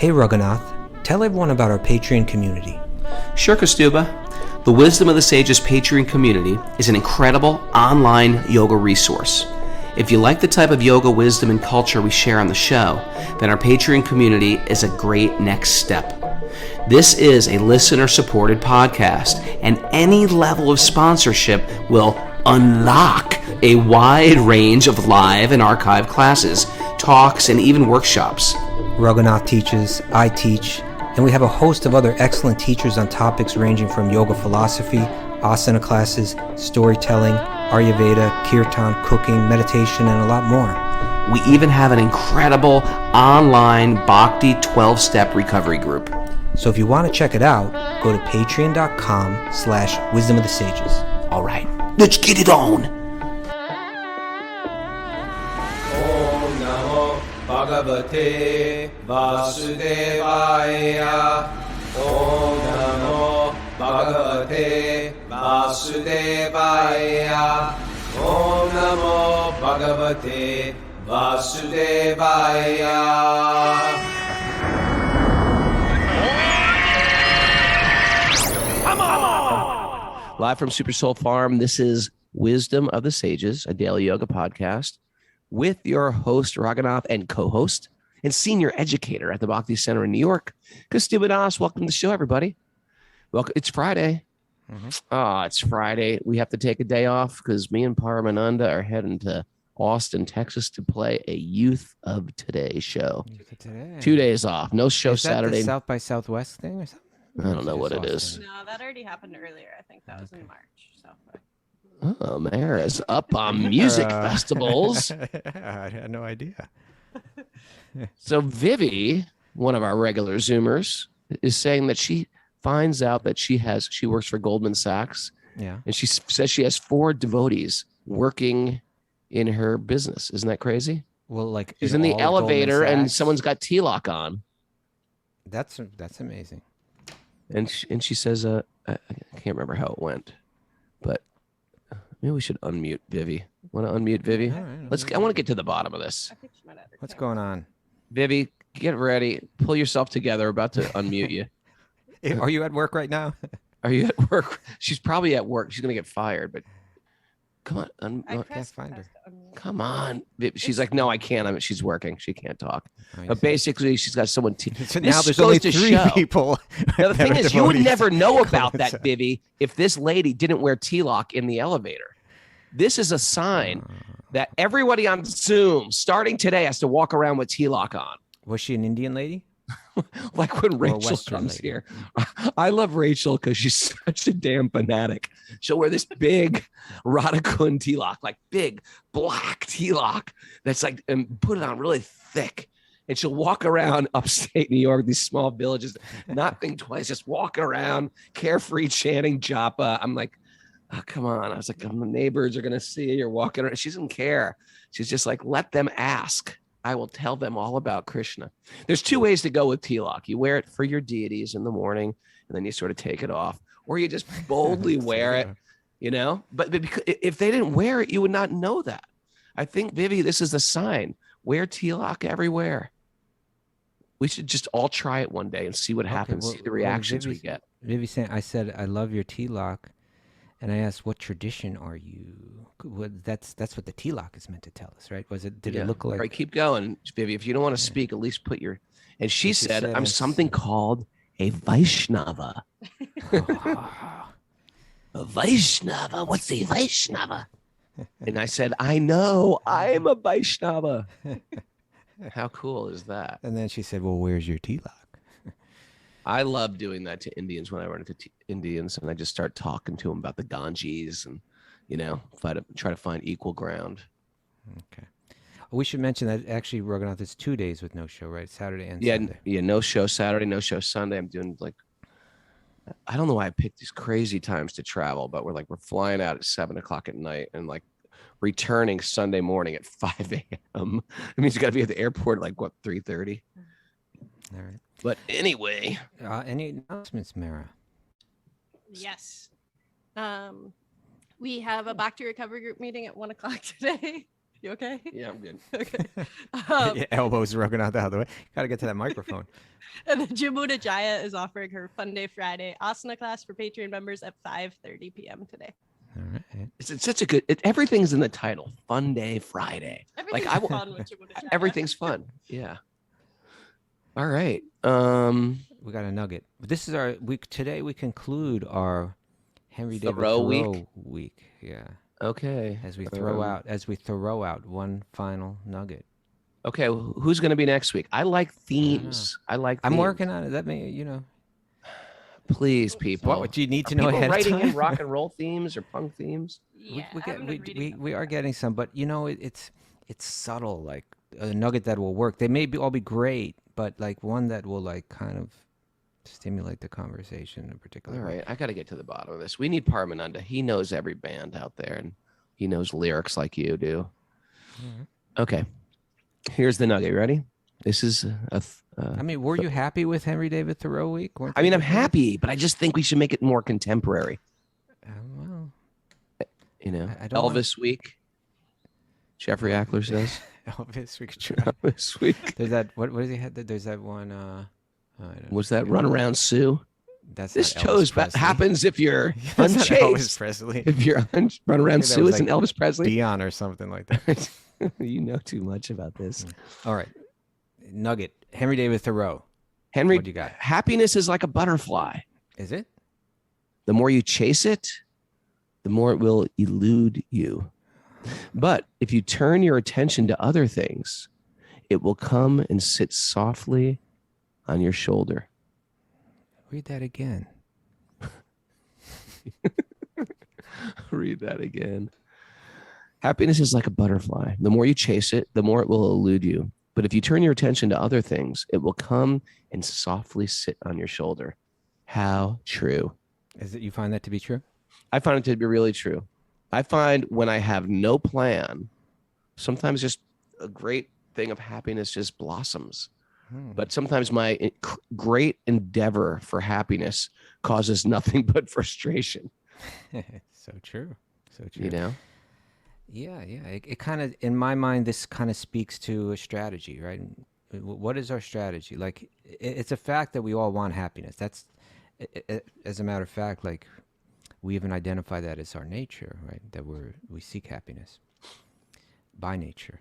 Hey Raghunath, tell everyone about our Patreon community. Sure, Kaustubha. The Wisdom of the Sages Patreon community is an incredible online yoga resource. If you like the type of yoga wisdom and culture we share on the show, then our Patreon community is a great next step. This is a listener-supported podcast, and any level of sponsorship will unlock a wide range of live and archived classes, talks, and even workshops. Raghunath teaches, I teach, and we have a host of other excellent teachers on topics ranging from yoga philosophy, asana classes, storytelling, Ayurveda, kirtan, cooking, meditation, and a lot more. We even have an incredible online Bhakti 12-step recovery group. So if you want to check it out, go to patreon.com/wisdom of the sages. All right, let's get it on. Om Namo Bhagavate Vasudevaya. Om Namo Bhagavate Vasudevaya. Om Namo Bhagavate Vasudevaya. Live from Super Soul Farm, this is Wisdom of the Sages, a daily yoga podcast with your host, Raghunath, and co-host and senior educator at the Bhakti Center in New York, Kaustubha. Welcome to the show, everybody. Welcome. It's Friday. It's Friday. We have to take a day off because me and Paramananda are heading to Austin, Texas to play a Youth of Today show. Today. 2 days off. No show Is that Saturday. the South by Southwest thing or something? I don't know what it is. No, that already happened earlier. I think that was in March. So. Oh, Mara's up on music festivals. I had no idea. So Vivi, one of our regular Zoomers, is saying that she finds out that she works for Goldman Sachs. Yeah. And she says she has 4 devotees working in her business. Isn't that crazy? Well, like She's in the all elevator Goldman and Sachs? someone's got T-lock on. That's amazing. And she says, I can't remember how it went, but maybe we should unmute Vivi. Want to unmute Vivi? All right, I want to get to the bottom of this. I think she might have What's going on? Vivi, get ready. Pull yourself together. About to unmute you. Are you at work right now? Are you at work? She's probably at work. She's going to get fired, but come on. Can't find her. Come on. She's like, no, I can't. She's working. She can't talk. I But see. basically, she's got someone. So now there's only 3 people. Now, the that thing are is, you would devotees never to know about Goldman that, Sachs. Vivi, if this lady didn't wear T-lock in the elevator. This is a sign that everybody on Zoom, starting today, has to walk around with T-lock on. Was she an Indian lady? Like when Rachel Western comes lady. here. I love Rachel because she's such a damn fanatic. She'll wear this big Radhakund T-lock, like big black T-lock that's like, and put it on really thick. And she'll walk around upstate New York, these small villages, not think twice, just walk around, carefree, chanting japa. I'm like, oh, come on. I was like, the neighbors are going to see you're walking around. She doesn't care. She's just like, let them ask. I will tell them all about Krishna. There's 2 ways to go with T-lock. You wear it for your deities in the morning, and then you sort of take it off. Or you just boldly wear it, you know? But because if they didn't wear it, you would not know that. I think, Vivi, this is a sign. Wear T-lock everywhere. We should just all try it one day and see what happens, see the reactions we get. Vivi saying, I said, I love your T-lock. And I asked, what tradition are you? That's what the T-lock is meant to tell us, right? Did it look like? All right, keep going, Vivi. If you don't want to speak, at least put your. And she said, I'm it's- something called a Vaishnava. A Vaishnava? What's a Vaishnava? And I said, I know, I'm a Vaishnava. How cool is that? And then she said, well, where's your T-lock? I love doing that to Indians when I run into Indians, and I just start talking to them about the Ganges and, you know, try to find equal ground. Okay. We should mention that actually, Raghunath, it's 2 days with no show, right? Saturday and Yeah, Sunday. yeah, no show Saturday, no show Sunday. I'm doing like, I don't know why I picked these crazy times to travel, but we're flying out at 7 o'clock at night and like returning Sunday morning at 5 a.m. It means you got to be at the airport at 3:30. All right. But anyway, Any announcements, Mara? Yes. We have a Bhakti recovery group meeting at 1 o'clock today. You okay? Yeah, I'm good. Okay. Your elbows rubbing out the other way. Gotta get to that microphone. And then Jamuna Jaya is offering her Fun Day Friday asana class for Patreon members at 5:30 p.m. today. All right. It's such a good. Everything's in the title. Fun Day Friday. Everything's I will- fun with Jamuna Jaya. Everything's fun. Yeah. All right. We got a nugget. This is our week. Today we conclude our Henry David Thoreau Thoreau week. Yeah. Okay. As we throw out one final nugget. Okay. Who's going to be next week? I like themes. I like. I'm themes. working on it. That may, Please, people. What do you need to Are know people ahead of writing time? in rock and roll themes or punk themes? Yeah, we are getting some, but it's subtle, like a nugget that will work. They may all be great, but like one that will like kind of stimulate the conversation in a particular All way. right. I got to get to the bottom of this. We need Paramananda. He knows every band out there, and he knows lyrics like you do. Okay. Here's the nugget. Ready? This is I mean, were you happy with Henry David Thoreau week? I mean, I'm happy, but I just think we should make it more contemporary. Well, I don't Elvis week. Jeffrey Ackler says. Elvis, we could try. Elvis week. There's that. What does he have? There's that one. I don't Was that Run Around Sue? That's This not shows Elvis what Presley. happens if you're That's not unchaste. Elvis Presley. If you're Run Around that Sue was isn't like Elvis Presley. Dion or something like that. You know too much about this. All right. Nugget. Henry David Thoreau. Henry, What do you got? happiness is like a butterfly. Is it? The more you chase it, the more it will elude you. But if you turn your attention to other things, it will come and sit softly on your shoulder. Read that again. Read that again. Happiness is like a butterfly. The more you chase it, the more it will elude you. But if you turn your attention to other things, it will come and softly sit on your shoulder. How true. Is it? You find that to be true? I find it to be really true. I find when I have no plan, sometimes just a great thing of happiness just blossoms. But sometimes my great endeavor for happiness causes nothing but frustration. So true. So true. You know? Yeah. It kind of, in my mind, this kind of speaks to a strategy, right? What is our strategy? Like, it's a fact that we all want happiness. That's, as a matter of fact, like, we even identify that as our nature, right? That we seek happiness by nature.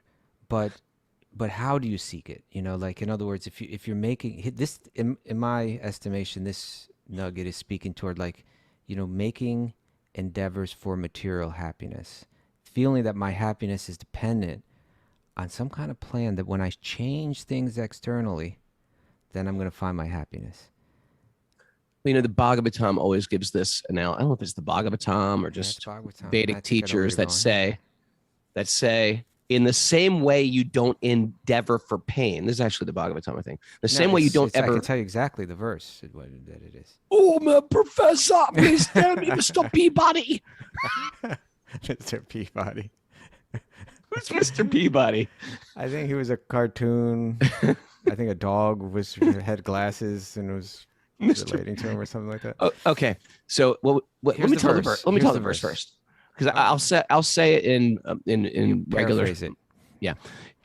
But how do you seek it? Like, in other words, if you're making this, in my estimation, this nugget is speaking toward, like, making endeavors for material happiness, feeling that my happiness is dependent on some kind of plan that when I change things externally, then I'm going to find my happiness. The Bhagavatam always gives this analogy. I don't know if it's the Bhagavatam or just Vedic teachers that say, in the same way you don't endeavor for pain. This is actually the Bhagavatam, I think. The same way you don't ever. I can tell you exactly the verse that it is. Oh, my professor, please tell me, Mr. Peabody. Mr. Peabody. Who's Mr. Peabody? I think he was a cartoon. I think a dog had glasses and was relating to him or something like that. Oh, okay, so let me tell the verse. Let me tell the verse first, because I'll say it in regular. Paraphrase it. Yeah,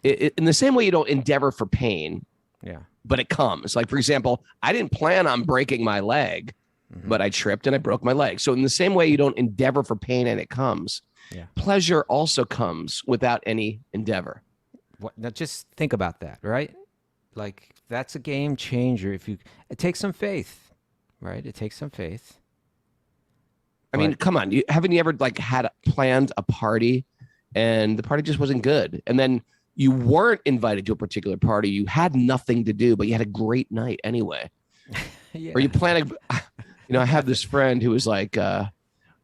in the same way you don't endeavor for pain. Yeah. But it comes. Like, for example, I didn't plan on breaking my leg, but I tripped and I broke my leg. So in the same way you don't endeavor for pain and it comes, pleasure also comes without any endeavor. Now just think about that, right? Like, that's a game changer. It takes some faith, right? It takes some faith. I mean, come on. Haven't you ever had planned a party and the party just wasn't good? And then you weren't invited to a particular party. You had nothing to do, but you had a great night anyway. Yeah. Or you planning, I have this friend who was like,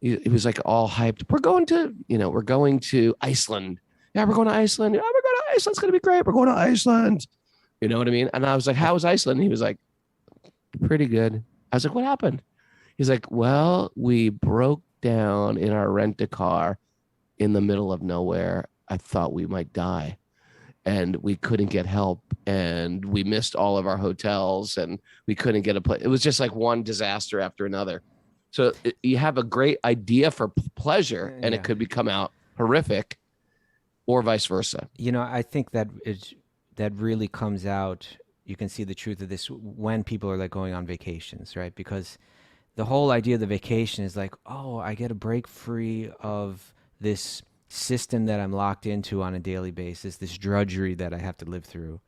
he was like all hyped. We're going to Iceland. Yeah, we're going to Iceland. Yeah, we're going to Iceland. It's going to be great. We're going to Iceland. You know what I mean? And I was like, how was Iceland? And he was like, pretty good. I was like, what happened? He's like, well, we broke down in our rent-a-car in the middle of nowhere. I thought we might die. And we couldn't get help. And we missed all of our hotels. And we couldn't get a place. It was just like one disaster after another. So you have a great idea for pleasure, and it could become out horrific. or vice versa. I think that really comes out. You can see the truth of this when people are like going on vacations, right? Because the whole idea of the vacation is like, oh, I get a break free of this system that I'm locked into on a daily basis, this drudgery that I have to live through.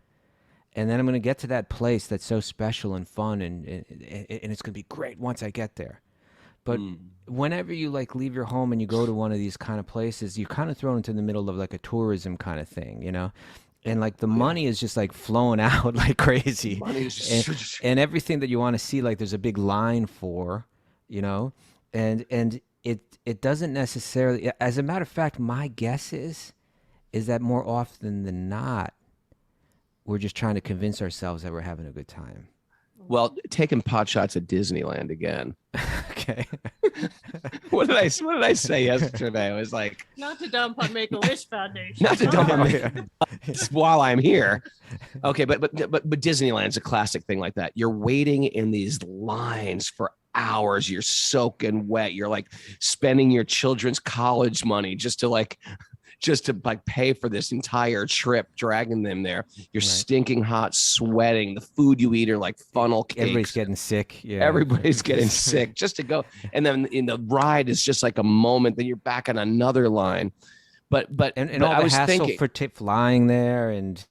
And then I'm going to get to that place that's so special and fun, and it's going to be great once I get there. But whenever you like leave your home and you go to one of these kind of places, you're kind of thrown into the middle of like a tourism kind of thing, And like the money is just like flowing out like crazy. Money is just and everything that you want to see, like there's a big line for, and it doesn't necessarily, as a matter of fact, my guess is that more often than not, we're just trying to convince ourselves that we're having a good time. Well, taking pot shots at Disneyland again. Okay. What did I say yesterday? I was like, Not to dump on Make-A-Wish Foundation. not to dump on me while I'm here. Okay, but Disneyland's a classic thing like that. You're waiting in these lines for hours. You're soaking wet. You're like spending your children's college money just to pay for this entire trip, dragging them there. You're stinking hot, sweating. The food you eat are like funnel cakes. Everybody's getting sick. Yeah. Everybody's getting sick just to go. And then in the ride is just like a moment. Then you're back on another line. But all I the was hassle thinking, for flying there, and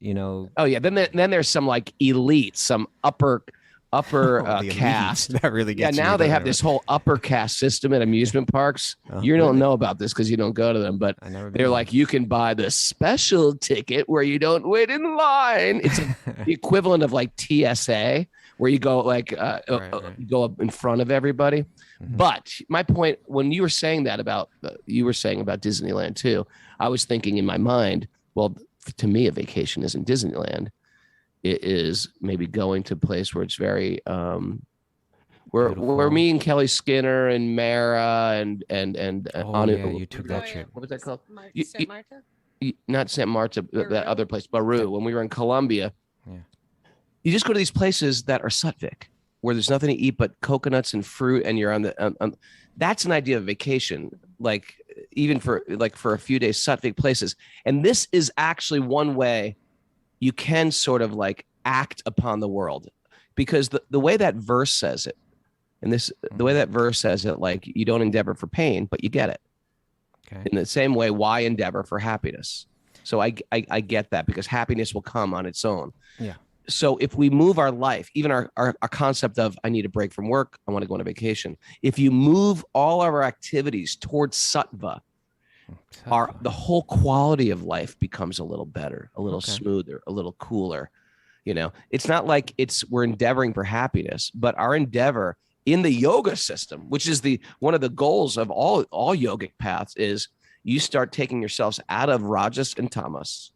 oh yeah. Then there's some like elite, some upper the caste. elite. That really gets now me, they doesn't have it? this whole upper caste system at amusement parks. Oh, You don't really? know about this because you don't go to them, but I never they're been. like, you can buy the special ticket where you don't wait in line. It's the equivalent of like TSA, where you go like you go up in front of everybody. Mhm. But my point, when you were saying that about Disneyland too, I was thinking in my mind, well, to me, a vacation isn't Disneyland. It is maybe going to a place where it's very where Beautiful. me and Kelly Skinner and Mara and Oh, Anu, yeah, you took that trip. what was that called? St. Marta? Not Santa Marta, that Baru? other place, Baru. When we were in Colombia, Yeah. you just go to these places that are Sattvic, where there's nothing to eat but coconuts and fruit, and you're on the. That's an idea of vacation, like even for a few days, Sattvic places. And this is actually one way you can sort of like act upon the world, because the way that verse says it, and the way that verse says it, like you don't endeavor for pain, but you get it. Okay. In the same way, why endeavor for happiness? So I get that, because happiness will come on its own. Yeah. So if we move our life, even our concept of I need a break from work, I want to go on a vacation. If you move all of our activities towards sattva, the whole quality of life becomes a little better, a little smoother, a little cooler. It's not like we're endeavoring for happiness, but our endeavor in the yoga system, which is one of the goals of all yogic paths, is you start taking yourselves out of rajas and tamas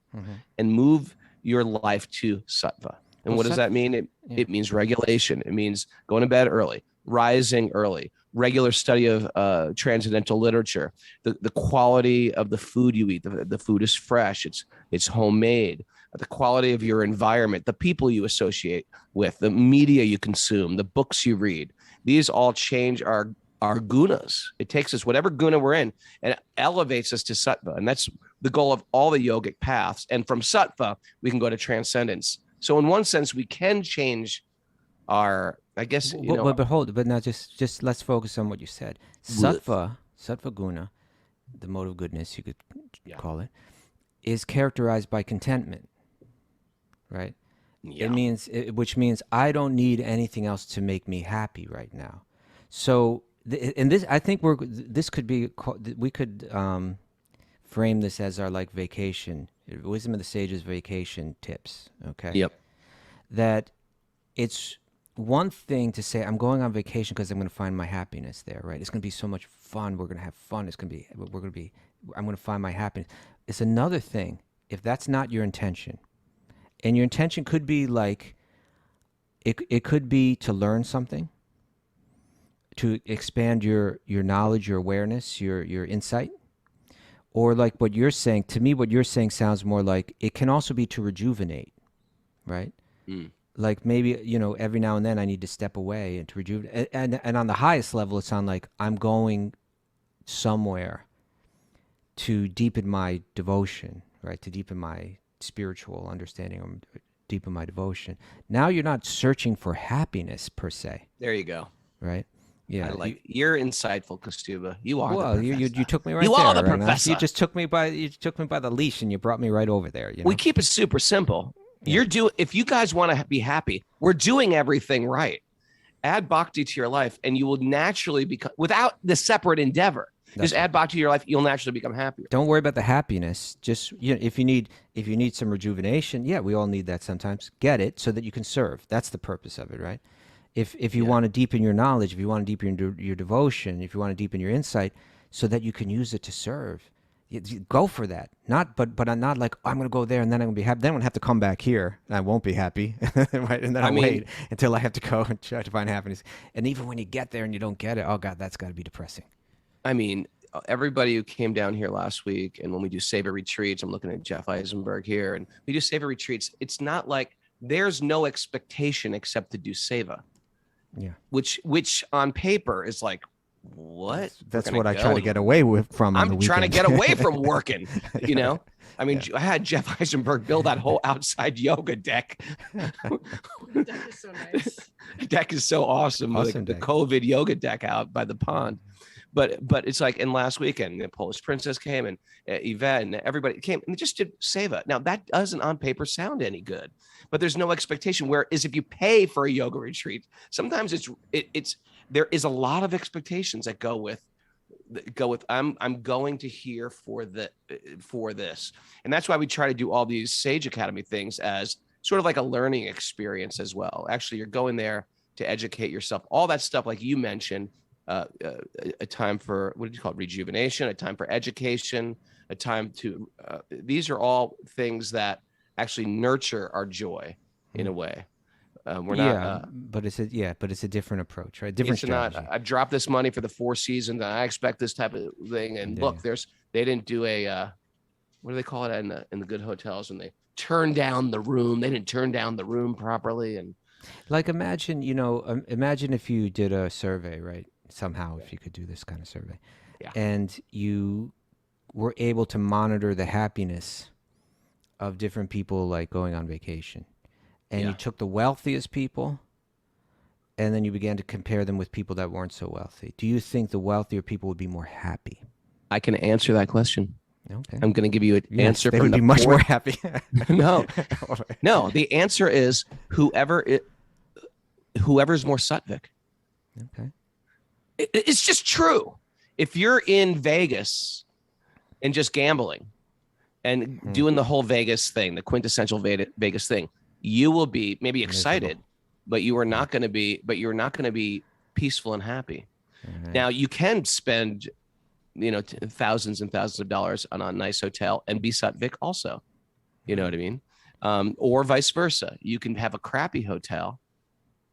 and move your life to sattva. And what does that mean? It means regulation. It means going to bed early, rising early, regular study of transcendental literature, the quality of the food you eat. The food is fresh. It's homemade. The quality of your environment, the people you associate with, the media you consume, the books you read. These all change our gunas. It takes us whatever guna we're in and it elevates us to sattva. And that's the goal of all the yogic paths. And from sattva, we can go to transcendence. So in one sense, we can change our, I guess, but now just let's focus on what you said. Sattva guna, the mode of goodness, you could call it, is characterized by contentment, right? Yeah. Which means I don't need anything else to make me happy right now. So, I think we could frame this as our like vacation, wisdom of the sages vacation tips. Okay. Yep. That it's one thing to say I'm going on vacation because I'm going to find my happiness there, right? It's going to be so much fun. I'm going to find my happiness. It's another thing if that's not your intention. And your intention could be like, it could be to learn something, to expand your knowledge, your awareness, your insight. Or like what you're saying, to me what you're saying sounds more like it can also be to rejuvenate, right? Mm. Like maybe, every now and then I need to step away and to rejuvenate. And on the highest level, it sounds like I'm going somewhere to deepen my devotion, right? To deepen my spiritual understanding or deepen my devotion. Now you're not searching for happiness per se, There you go. right? Yeah. You're insightful, Kaustubha. You are. Well, the you professor. took me right You there. are the Raghunath. professor. You just took me by the leash and you brought me right over there. You know? We keep it super simple. Yeah. If you guys want to be happy, we're doing everything right. Add bhakti to your life, and you will naturally become, without the separate endeavor. Just add bhakti to your life, you'll naturally become happier. Don't worry about the happiness. Just if you need some rejuvenation, yeah, we all need that sometimes. Get it so that you can serve. That's the purpose of it, right? If you want to deepen your knowledge, if you want to deepen your devotion, if you want to deepen your insight, so that you can use it to serve, you go for that. But I'm not like, oh, I'm going to go there and then I'm going to be happy. Then I'm going to have to come back here and I won't be happy, right? And then I'll wait until I have to go and try to find happiness. And even when you get there and you don't get it, oh God, that's got to be depressing. I mean, everybody who came down here last week, and when we do Seva retreats, I'm looking at Jeff Eisenberg here, and we do Seva retreats. It's not like there's no expectation except to do Seva. Yeah. Which on paper is like, what? That's what I try to get away from. I'm trying to get away from working, you know? I mean, I had Jeff Eisenberg build that whole outside yoga deck. The deck is so nice. The deck is so awesome. The COVID yoga deck out by the pond. But it's like, and last weekend, the Polish princess came, and Yvette and everybody came, and they just did Seva. Now, that doesn't on paper sound any good, but there's no expectation. Whereas if you pay for a yoga retreat, sometimes there is a lot of expectations that go with I'm going to here for this. And that's why we try to do all these Sage Academy things as sort of like a learning experience as well. Actually, you're going there to educate yourself, all that stuff like you mentioned. A time for, what did you call it? Rejuvenation, a time for education, a time to, these are all things that actually nurture our joy in a way. We're not, but it's a different approach, right? Different strategy. I've dropped this money for the 4 seasons and I expect this type of thing. And look, they didn't do what do they call it in the good hotels when they turn down the room? They didn't turn down the room properly. And like, imagine if you did a survey, right? Somehow, if you could do this kind of survey, and you were able to monitor the happiness of different people, like going on vacation, and you took the wealthiest people, and then you began to compare them with people that weren't so wealthy. Do you think the wealthier people would be more happy? I can answer that question. Okay. I'm going to give you an answer. They would be much more happy. No. The answer is whoever's more sattvic. Okay. It's just true. If you're in Vegas and just gambling and doing the whole Vegas thing, the quintessential Vegas thing, you will be maybe excited, but you are not going to be. But you're not going to be peaceful and happy. Right. Now you can spend, thousands and thousands of dollars on a nice hotel and be sattvic also. You know what I mean? Or vice versa. You can have a crappy hotel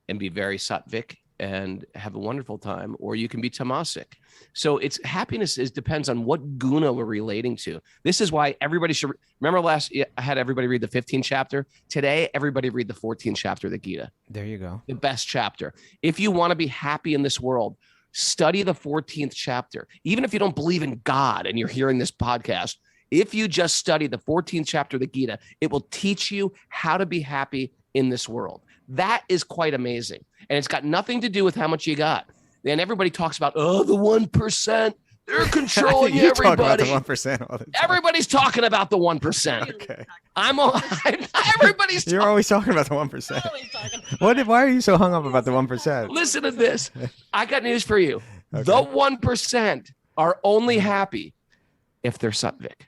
and be very sattvic and have a wonderful time, or you can be tamasic. So happiness depends on what guna we're relating to. This is why everybody should remember I had everybody read the 15th chapter. Today, everybody read the 14th chapter of the Gita. There you go. The best chapter. If you want to be happy in this world, study the 14th chapter. Even if you don't believe in God and you're hearing this podcast, if you just study the 14th chapter of the Gita, it will teach you how to be happy in this world. That is quite amazing. And it's got nothing to do with how much you got. And everybody talks about, the 1%. They're controlling you everybody. Talk about the 1% all the time. Everybody's talking about the 1%. Okay. Everybody's You're always talking about the 1%. Why are you so hung up about the 1%? Listen to this. I got news for you. Okay. The 1% are only happy if they're sattvic.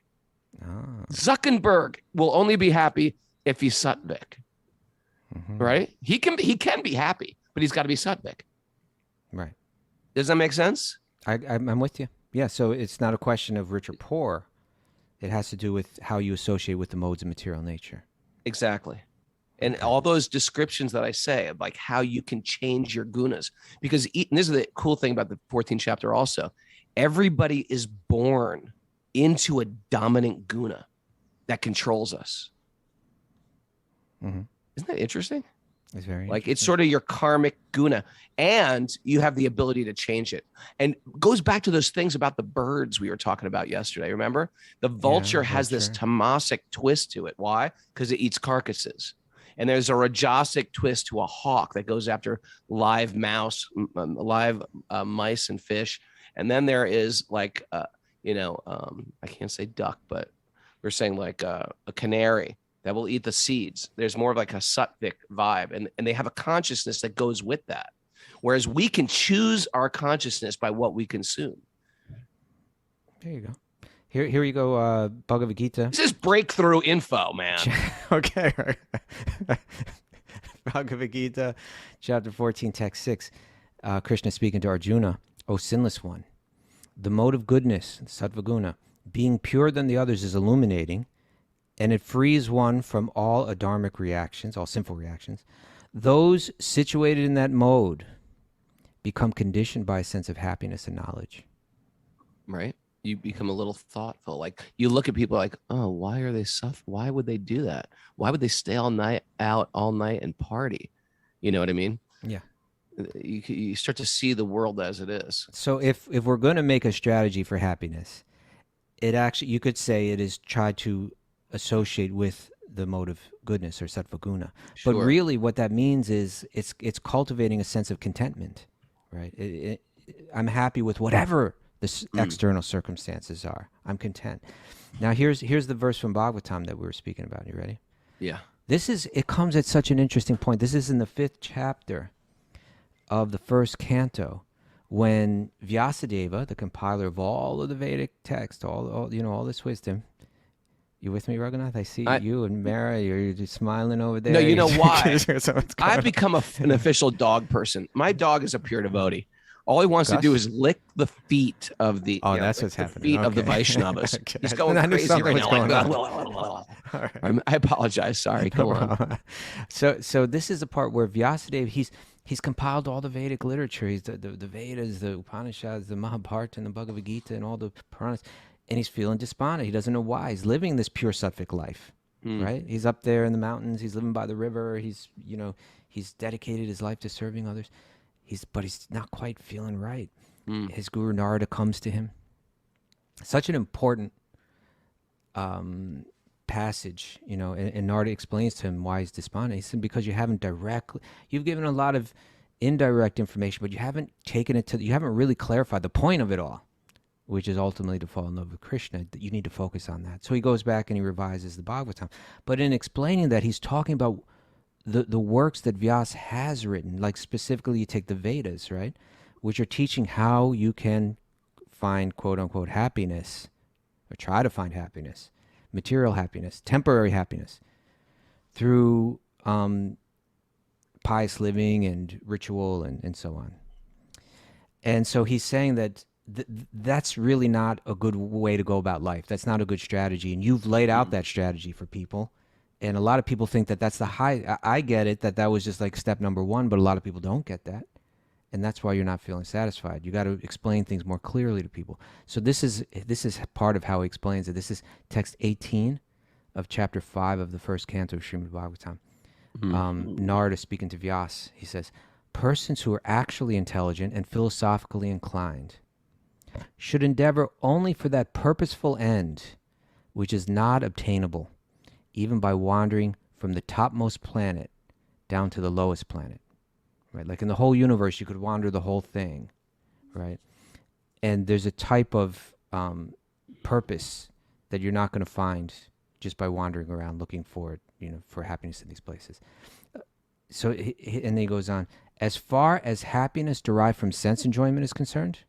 Oh. Zuckerberg will only be happy if he's sattvic. Mm-hmm. Right? He can be happy, but he's got to be sattvic. Right. Does that make sense? I'm with you. Yeah. So it's not a question of rich or poor. It has to do with how you associate with the modes of material nature. Exactly. And all those descriptions that I say of like how you can change your gunas, because and this is the cool thing about the 14th chapter also. Everybody is born into a dominant guna that controls us. Mm-hmm. Isn't that interesting? It's very like it's interesting. sort of your karmic guna, and you have the ability to change it. And goes back to those things about the birds we were talking about yesterday. Remember, the vulture has this vulture. tamasic twist to it. Why? Because it eats carcasses. And there's a rajasic twist to a hawk that goes after live mice and fish. And then there is like, I can't say duck, but we're saying like a canary that will eat the seeds. There's more of like a sattvic vibe, and they have a consciousness that goes with that. Whereas we can choose our consciousness by what we consume. There you go. Here you go, Bhagavad Gita. This is breakthrough info, man. Okay. Bhagavad Gita, chapter 14, text 6. Krishna speaking to Arjuna, O sinless one, the mode of goodness, sattva guna, being purer than the others is illuminating, and it frees one from all adharmic reactions, all sinful reactions. Those situated in that mode become conditioned by a sense of happiness and knowledge. Right? You become a little thoughtful. Like you look at people like, oh, why are they suffering? Why would they do that? Why would they stay all night and party? You know what I mean? Yeah. You start to see the world as it is. So if we're going to make a strategy for happiness, it actually, you could say it is try to associate with the mode of goodness or sattva guna. Sure. But really what that means is it's cultivating a sense of contentment, right? I'm happy with whatever the external circumstances are. I'm content. Now here's the verse from Bhagavatam that we were speaking about. You ready? Yeah. It comes at such an interesting point. This is in the 5th chapter of the 1st canto, when Vyasadeva, the compiler of all of the Vedic text, all this wisdom. You with me, Raghunath? I see you and Mara. You're just smiling over there. No, you know why? So I've become an official dog person. My dog is a pure devotee. All he wants to do is lick the feet of the. That's what's happening. Feet of the Vaishnavas. Okay. He's going crazy right now. I apologize. Sorry. Go on. So this is the part where Vyasadeva, he's compiled all the Vedic literature. He's the Vedas, the Upanishads, the Mahabharata, and the Bhagavad Gita, and all the Puranas. And he's feeling despondent. He doesn't know why. He's living this pure sattvic life, right? He's up there in the mountains. He's living by the river. He's dedicated his life to serving others. But he's not quite feeling right. His guru Narada comes to him. Such an important passage, and Narada explains to him why he's despondent. He said, because you've given a lot of indirect information, but you haven't taken it you haven't really clarified the point of it all, which is ultimately to fall in love with Krishna. You need to focus on that. So he goes back and he revises the Bhagavatam. But in explaining that, he's talking about the works that Vyasa has written, like specifically you take the Vedas, right, which are teaching how you can find quote-unquote happiness, or try to find happiness, material happiness, temporary happiness, through pious living and ritual and so on. And so he's saying that that's really not a good way to go about life. That's not a good strategy. And you've laid out that strategy for people. And a lot of people think that that's the high. I get it, that was just like step number one, but a lot of people don't get that. And that's why you're not feeling satisfied. You got to explain things more clearly to people. So this is part of how he explains it. This is text 18 of chapter 5 of the 1st canto of Srimad Bhagavatam. Narada speaking to Vyasa, he says, persons who are actually intelligent and philosophically inclined should endeavor only for that purposeful end which is not obtainable, even by wandering from the topmost planet down to the lowest planet, right? Like in the whole universe, you could wander the whole thing, right? And there's a type of purpose that you're not going to find just by wandering around looking for it, for happiness in these places. So, and then he goes on, as far as happiness derived from sense enjoyment is concerned,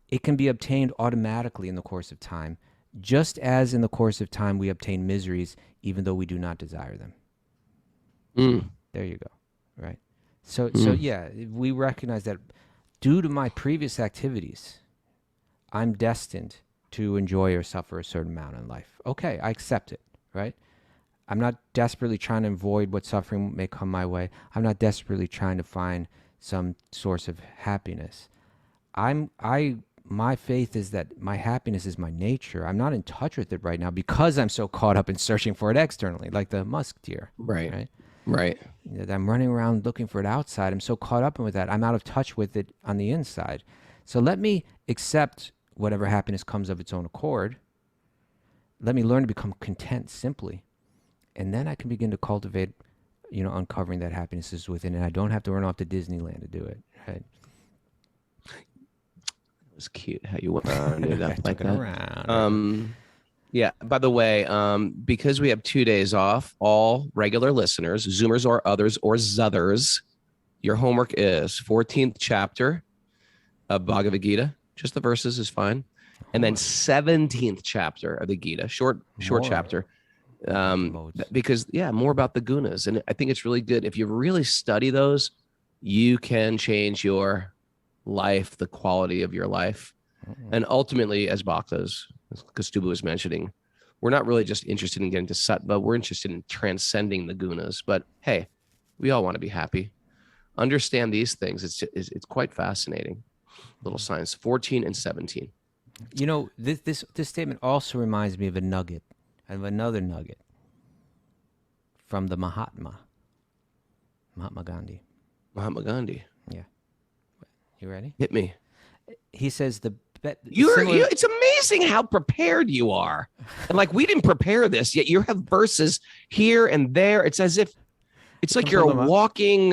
it can be obtained automatically in the course of time, just as in the course of time we obtain miseries even though we do not desire them. There you go, right? So yeah, we recognize that due to my previous activities, I'm destined to enjoy or suffer a certain amount in life. Okay, I accept it, right? I'm not desperately trying to avoid what suffering may come my way. I'm not desperately trying to find some source of happiness. My faith is that my happiness is my nature. I'm not in touch with it right now because I'm so caught up in searching for it externally, like the musk deer. Right. Right. That I'm running around looking for it outside. I'm so caught up with that. I'm out of touch with it on the inside. So let me accept whatever happiness comes of its own accord. Let me learn to become content simply. And then I can begin to cultivate, uncovering that happiness is within. And I don't have to run off to Disneyland to do it. Right? It was cute how you wound it up like that. Around. Yeah. By the way, because we have 2 days off, all regular listeners, Zoomers or others or Zothers, your homework is 14th chapter of Bhagavad Gita. Just the verses is fine. And then 17th chapter of the Gita, short chapter. Because more about the gunas. And I think it's really good. If you really study those, you can change your life, the quality of your life. And ultimately, as Kaustubha was mentioning, we're not really just interested in getting to satva. We're interested in transcending the gunas. But hey, we all want to be happy. Understand these things. It's quite fascinating. Little science. 14 and 17. This statement also reminds me of another nugget from the Mahatma Gandhi. Mahatma Gandhi. Yeah. You ready? Hit me. He says it's amazing how prepared you are. And we didn't prepare this, yet you have verses here and there. It's as if it's like you're a walking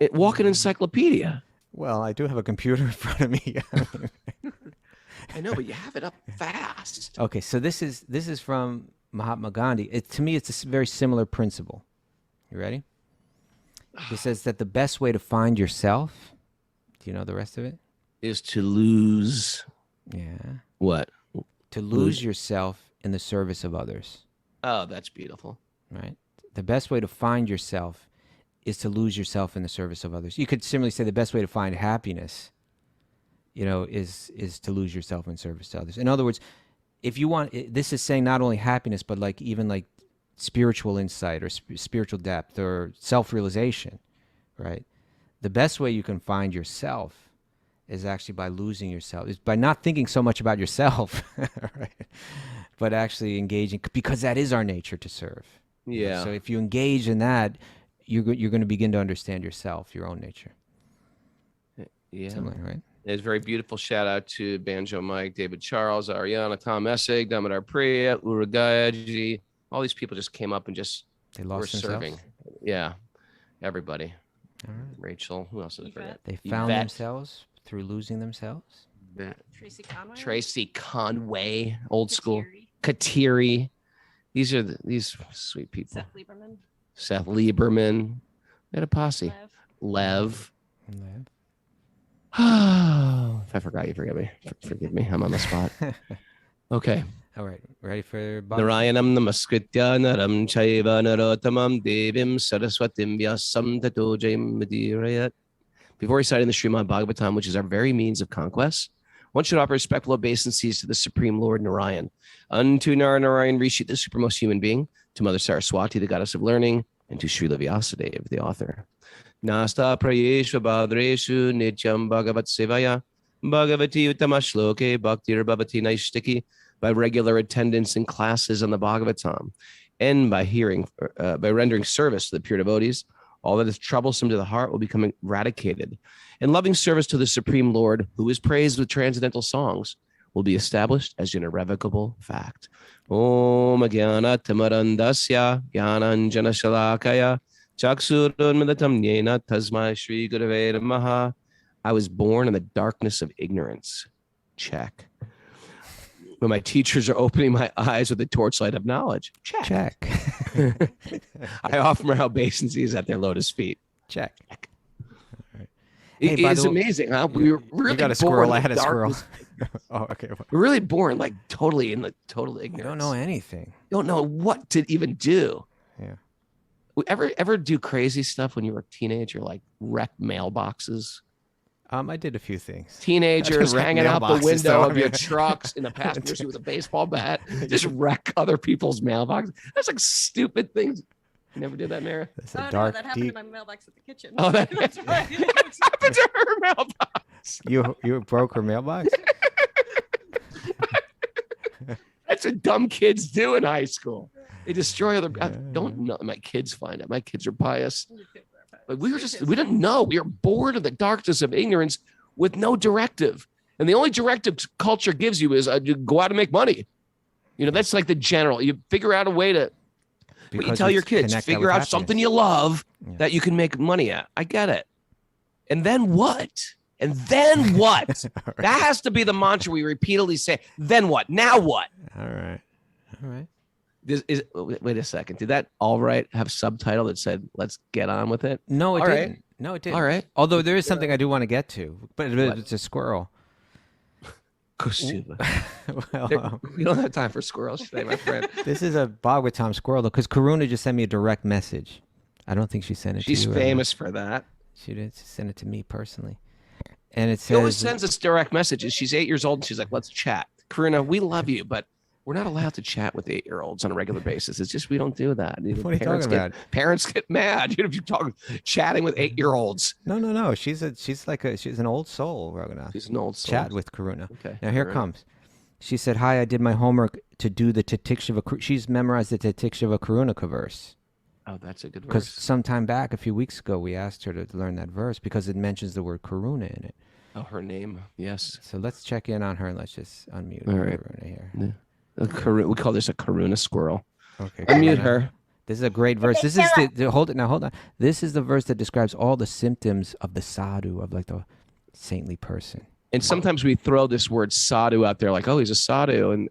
encyclopedia. Well, I do have a computer in front of me. I know, but you have it up fast. Okay, so this is from Mahatma Gandhi. To me, it's a very similar principle. You ready? He says that the best way to find yourself, do you know the rest of it? Is to lose. Yeah. What? To lose yourself in the service of others. Oh, that's beautiful. Right? The best way to find yourself is to lose yourself in the service of others. You could similarly say the best way to find happiness, is to lose yourself in service to others. In other words, if you want, this is saying not only happiness, but even spiritual insight or spiritual depth or self-realization, right? The best way you can find yourself is actually by losing yourself, is by not thinking so much about yourself, right? But actually engaging, because that is our nature to serve. Yeah. So if you engage in that, you're going to begin to understand yourself, your own nature. Yeah. Similar, right? It's a very beautiful shout out to Banjo Mike, David Charles, Ariana, Tom Essig, Damodar Priya, Uragaji. All these people just came up and they lost themselves. Serving. Yeah. Everybody. All right. Rachel. Who else did I forget? They found themselves through losing themselves. Tracy Conway. Old school. Kateri. These are these sweet people. Seth Lieberman. We had a posse. Lev. Oh, if I forgot, you forgive me. Forgive me. I'm on the spot. Okay. All right. Ready for Narayanam namaskritya naram chaiva narottamam devim saraswatim vyasam tato jayam vidirayat. Before reciting the Srimad Bhagavatam, which is our very means of conquest, one should offer respectful obeisances to the Supreme Lord Narayan, unto Narayan Rishi, the supermost human being, to Mother Saraswati, the goddess of learning, and to Srila Vyasadeva, the author. Nasta prayeshu badreshu nityam bhagavat sevaya bhagavati uttama shloke bhaktir bhavati naishtiki, by regular attendance in classes on the Bhagavatam, and by rendering service to the pure devotees, all that is troublesome to the heart will become eradicated, and loving service to the Supreme Lord, who is praised with transcendental songs, will be established as an irrevocable fact. Om Jnana Tamarandasya Jnananjana Shalakaya Chaksurunmadatam Nyena Tasmai Shri Gurave Namaha. I was born in the darkness of ignorance. Check. When my teachers are opening my eyes with the torchlight of knowledge. Check. I offer my obeisances at their lotus feet. Check. Right. It's amazing, huh? We were really got a squirrel. I had a squirrel. Oh, okay. We're really born totally in the total ignorance. You don't know anything. You don't know what to even do. Yeah. Ever do crazy stuff when you were a teenager, like wreck mailboxes? I did a few things. Teenagers hanging out the window of your trucks in the passenger seat with a baseball bat, just wreck other people's mailboxes. That's like stupid things. You never did that, Mara? That's that happened to my mailbox at the kitchen. Oh, that happened to her mailbox. You broke her mailbox? That's what dumb kids do in high school. They destroy other. Don't know. My kids find it. My kids are pious. But we didn't know. We were bored of the darkness of ignorance with no directive. And the only directive culture gives you is you go out and make money. You know, that's like the general. You figure out a way to, but you tell your kids, figure out something you love that you can make money at. I get it. And then what? And then what? Right. That has to be the mantra we repeatedly say. Then what? Now what? All right. Wait a second. Did that all right have a subtitle that said, let's get on with it? No, it all didn't. Right. No, it didn't. All right. Although there is something I do want to get to, but it's a squirrel. Kaustubha. Well, We don't have time for squirrels today, my friend. this is a Bhagavatam squirrel, though, because Karuna just sent me a direct message. I don't think she sent it to you. She's famous for that. She did send it to me personally. And it She always says, sends us direct messages. She's 8 years old, and she's like, let's chat. Karuna, we love you, but we're not allowed to chat with 8-year-olds on a regular basis. It's just we don't do that. What are you talking about? Parents get mad if you talk chatting with 8-year-olds. No. She's an old soul, Raghunath. She's an old soul. Chat with Karuna. Okay. Now here it comes. She said, "Hi, I did my homework to do the Titikshava." She's memorized the Titikshava Karunaka verse. Oh, that's a good Because verse. sometime back, a few weeks ago, we asked her to learn that verse because it mentions the word Karuna in it. Oh, her name. Yes. So let's check in on her and let's just unmute All right. Karuna here. We call this a Karuna squirrel. Okay. Unmute Karuna. her. This is a great verse. This is hold on. This is the verse that describes all the symptoms of the sadhu, of like the saintly person. And sometimes we throw this word sadhu out there like, oh, he's a sadhu. And,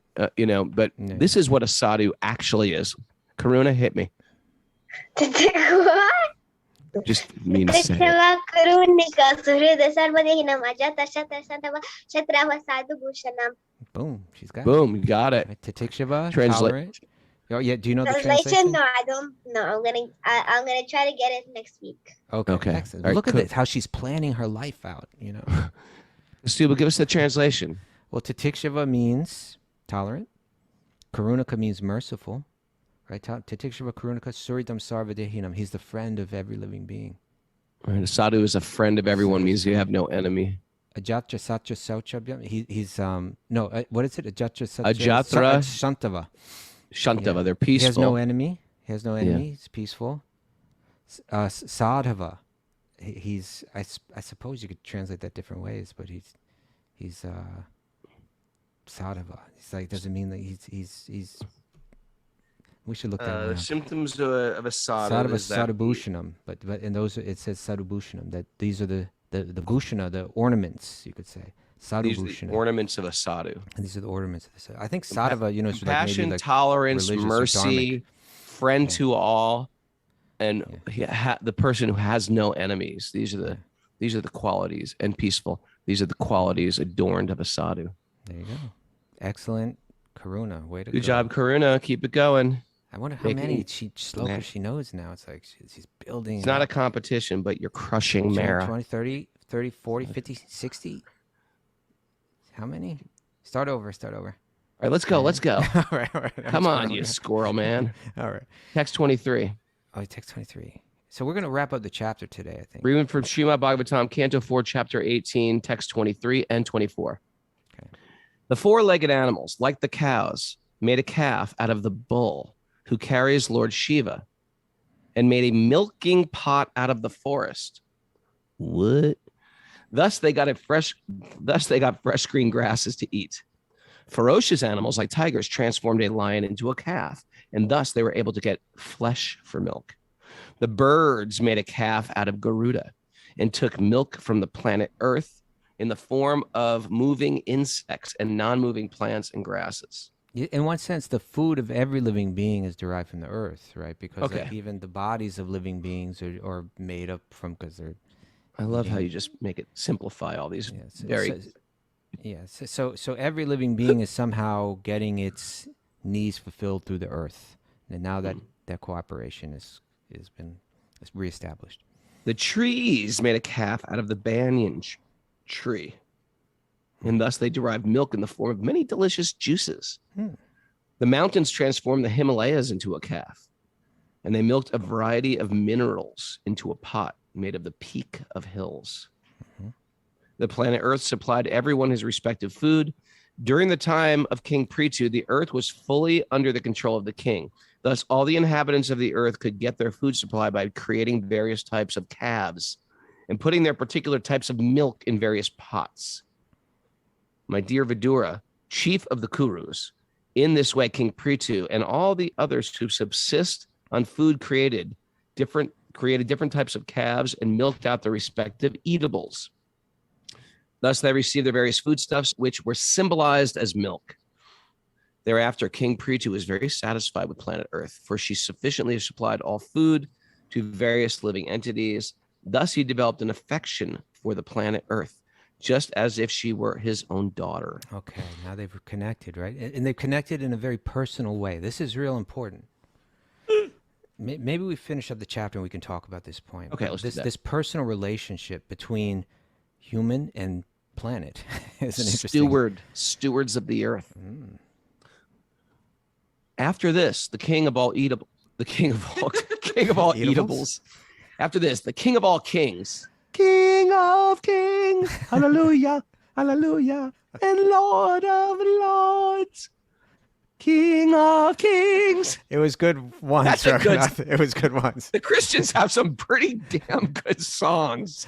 but this is what a sadhu actually is. Karuna, hit me. Just mean to say it. Boom. She's got Boom, you got it. it. Titikshava, Translate. tolerant. Oh, yeah. Do you know the Translation? translation? No, I don't know. I'm gonna try to get it next week. Okay. Okay. Excellent. All right, Look at cool. this, how she's planning her life out, you know. Stuba, give us the translation. Well, Titikshava means tolerant. Karunaka means merciful. Right? Titikshava Karunaka Suridam Sarvadehinam. He's the friend of every living being. All right, a sadhu is a friend of everyone, means you have no enemy. Ajatra Satya Sauchabhyam. He's what is it? Ajatra Satya Ajatra- Shantava. Shantava, Yeah. they're He has peaceful. no enemy. He's peaceful. Sadhava. I suppose you could translate that different ways, but he's sadhava. He's like, doesn't mean that he's we should look that one up. Symptoms of a sadhu Sadhava is that sadhubhushanam, but in those it says sadhubhushanam, that these are the bhushana, the ornaments, you could say. these are the Sadhubhushana. ornaments of a sadhu. And these are the ornaments of the sadhu. I think sadhava, is like Compassion, maybe like tolerance, religious or mercy, dharmic. friend Yeah. to all, and the person who has no enemies. These are the qualities, and peaceful. These are the qualities adorned of a sadhu. There you go. Excellent. Karuna, way to go. Good job, Karuna. Keep it going. I wonder how Making- many slokas she knows now. It's like she's building. It's not a competition, but you're crushing 10, Mara. 20, 30, 40, 50, 60. How many? Start over. All right, let's go. Let's go. all right. Come on, you squirrel man. All right. Text 23. Oh, text 23. So we're going to wrap up the chapter today, I think. Reading from Srimad Bhagavatam, Canto 4, Chapter 18, text 23 and 24. Okay. The four-legged animals, like the cows, made a calf out of the bull who carries Lord Shiva, and made a milking pot out of the forest. What? Thus they got fresh green grasses to eat. Ferocious animals like tigers transformed a lion into a calf, and thus they were able to get flesh for milk. The birds made a calf out of Garuda and took milk from the planet Earth in the form of moving insects and non-moving plants and grasses. In one sense, the food of every living being is derived from the earth, right? Because like, Okay. even the bodies of living beings are made up from, because they're I love how you just make it simplify all these so every living being is somehow getting its needs fulfilled through the earth, and now that cooperation is reestablished. The trees made a calf out of the banyan tree, and thus they derived milk in the form of many delicious juices. The mountains transformed the Himalayas into a calf, and they milked a variety of minerals into a pot made of the peak of hills. The planet Earth supplied everyone his respective food. During the time of King Prithu, the earth was fully under the control of the king. Thus, all the inhabitants of the earth could get their food supply by creating various types of calves and putting their particular types of milk in various pots. My dear Vidura, chief of the Kurus, in this way, King Prithu and all the others who subsist on food created different types of calves and milked out their respective eatables. Thus, they received their various foodstuffs, which were symbolized as milk. Thereafter, King Prithu was very satisfied with planet Earth, for she sufficiently supplied all food to various living entities. Thus, he developed an affection for the planet Earth, just as if she were his own daughter. Okay, now they've connected, right? And they've connected in a very personal way. This is real important. Maybe we finish up the chapter and we can talk about this point. Okay, let's do that. This personal relationship between human and planet is an interesting... Stewards of the earth. After this, the king of all eatables. After this, the king of all kings. King of kings. Hallelujah. Hallelujah. And Lord of lords. King of kings. It was good once. It was good once. The Christians have some pretty damn good songs.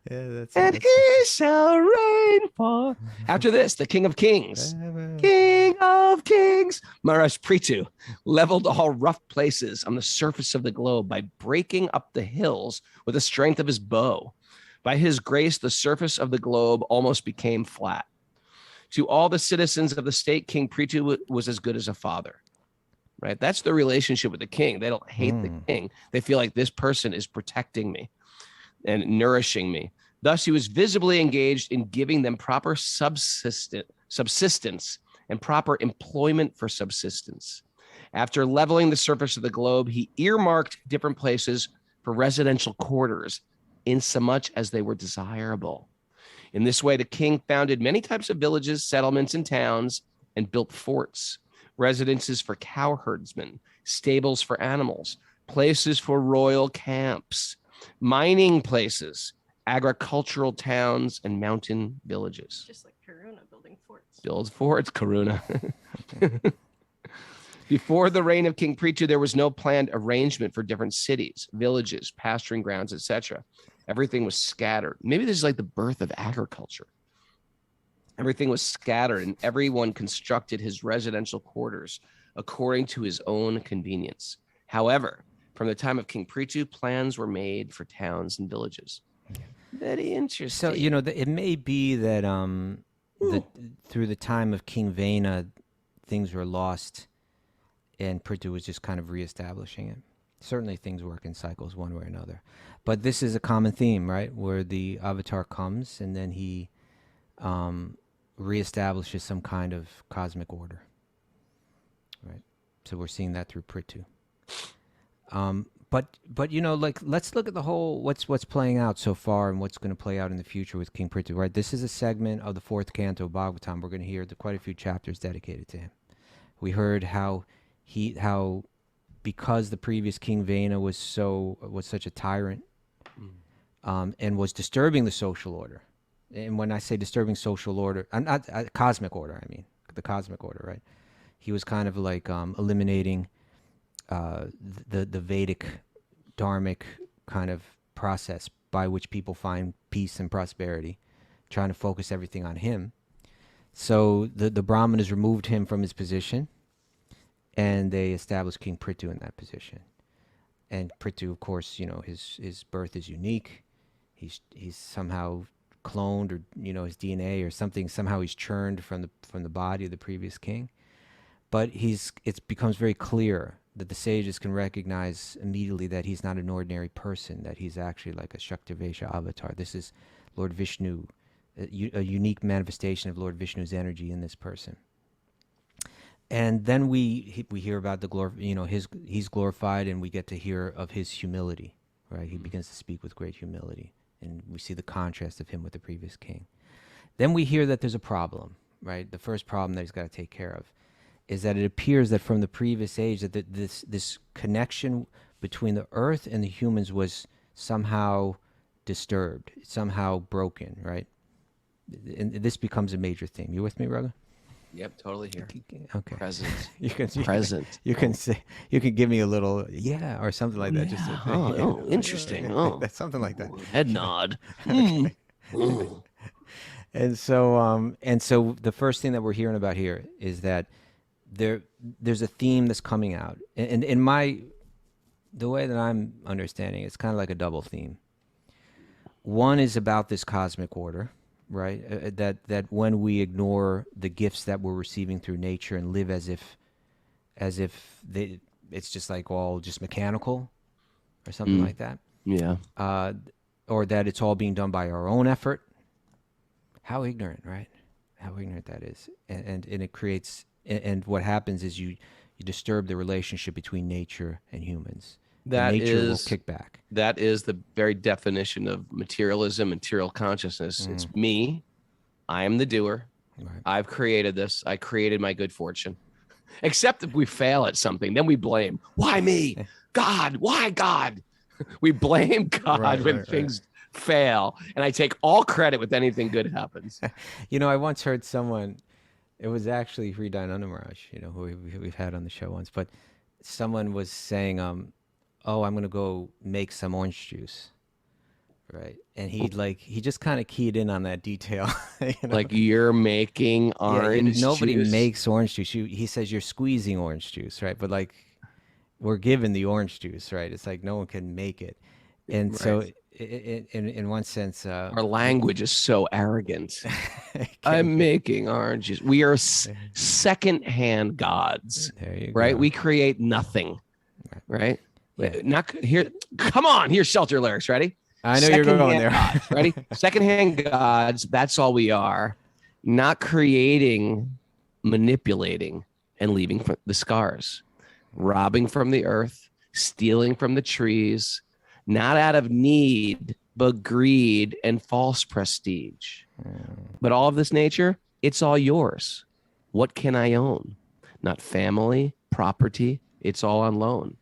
And he shall reign for. After this, the king of kings. King of kings. Maharaj Prithu leveled all rough places on the surface of the globe by breaking up the hills with the strength of his bow. By his grace, the surface of the globe almost became flat. To all the citizens of the state, King Prithu was as good as a father. Right? That's the relationship with the king. They don't hate the king. They feel like this person is protecting me and nourishing me. Thus, he was visibly engaged in giving them proper subsistence and proper employment for subsistence. After leveling the surface of the globe, he earmarked different places for residential quarters, insomuch as they were desirable. In this way, the king founded many types of villages, settlements, and towns, and built forts, residences for cowherdsmen, stables for animals, places for royal camps, mining places, agricultural towns, and mountain villages. Just like Karuna building forts. Builds forts, Karuna. Before the reign of King Prithu, there was no planned arrangement for different cities, villages, pasturing grounds, etc. Everything was scattered. Maybe this is like the birth of agriculture. Everything was scattered, and everyone constructed his residential quarters according to his own convenience. However, from the time of King Prithu, plans were made for towns and villages. Very interesting. So, it may be that through the time of King Vena, things were lost, and Prithu was just kind of reestablishing it. Certainly things work in cycles one way or another. But this is a common theme, right? Where the avatar comes and then he reestablishes some kind of cosmic order. Right? So we're seeing that through Prithu. But let's look at the whole what's playing out so far and what's going to play out in the future with King Prithu, right? This is a segment of the 4th canto of Bhagavatam. We're going to hear quite a few chapters dedicated to him. We heard how because the previous King Vena was such a tyrant and was disturbing the social order. And when I say disturbing social order, I'm not cosmic order, I mean the cosmic order, right? He was kind of like eliminating the Vedic dharmic kind of process by which people find peace and prosperity, trying to focus everything on him. So the Brahmanas removed him from his position, and they established King Prithu in that position. And Prithu, of course, his birth is unique. He's somehow cloned, or his DNA or something. Somehow he's churned from the body of the previous king. But it becomes very clear that the sages can recognize immediately that he's not an ordinary person, that he's actually like a Shaktivesha avatar. This is Lord Vishnu, a unique manifestation of Lord Vishnu's energy in this person. And then we hear about he's glorified, and we get to hear of his humility, right? He begins to speak with great humility, and we see the contrast of him with the previous king. Then we hear that there's a problem, right? The first problem that he's got to take care of is that it appears that from the previous age that this connection between the earth and the humans was somehow disturbed, somehow broken, right? And this becomes a major theme. You with me, Raghu? Yep, totally here. Okay. Present. You can Present. You can say, you can give me a little or something like that. Just Interesting. Oh, that's something like that. head nod. And so the first thing that we're hearing about here is that there's a theme that's coming out, and in the way that I'm understanding it's kind of like a double theme. One is about this cosmic order, right? That when we ignore the gifts that we're receiving through nature and live as if it's just like all just mechanical or something like that. Yeah. Or that it's all being done by our own effort. How ignorant, right? How ignorant that is. And it creates, and what happens is you disturb the relationship between nature and humans. Nature will kick back. That is the very definition of materialism, material consciousness. It's me. I am the doer. Right. I've created this. I created my good fortune. Except if we fail at something, then we blame. Why me? God, why God? We blame God when things fail. And I take all credit with anything good happens. I once heard someone, it was actually Hri Dayananda Maharaj, who we've had on the show once, but someone was saying, oh, I'm going to go make some orange juice. Right. And he just kind of keyed in on that detail. Like you're making orange juice. Nobody makes orange juice. He says you're squeezing orange juice, right? But like we're given the orange juice, right? It's like no one can make it. And so in one sense, our language is so arrogant. I'm making oranges. We are second-hand gods, there you right? go. We create nothing, right? Yeah. Not here. Come on, here's shelter lyrics. Ready? I know you're going there. Gods, ready? Second-hand gods. That's all we are. Not creating, manipulating, and leaving the scars. Robbing from the earth, stealing from the trees, not out of need, but greed and false prestige. But all of this nature, it's all yours. What can I own? Not family, property. It's all on loan.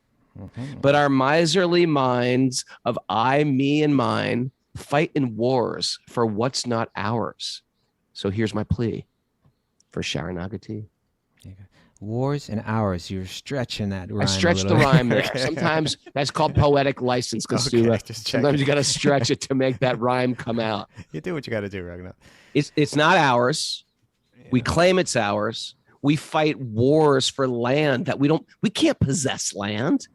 But our miserly minds of I, me, and mine fight in wars for what's not ours. So here's my plea for Sharanagati. Wars and hours. You're stretching that rhyme. I stretched the rhyme there. Sometimes that's called poetic license, Kaustubha. Sometimes you got to stretch it to make that rhyme come out. You do what you got to do, Raghunath. It's not ours. Yeah. We claim it's ours. We fight wars for land that we can't possess land.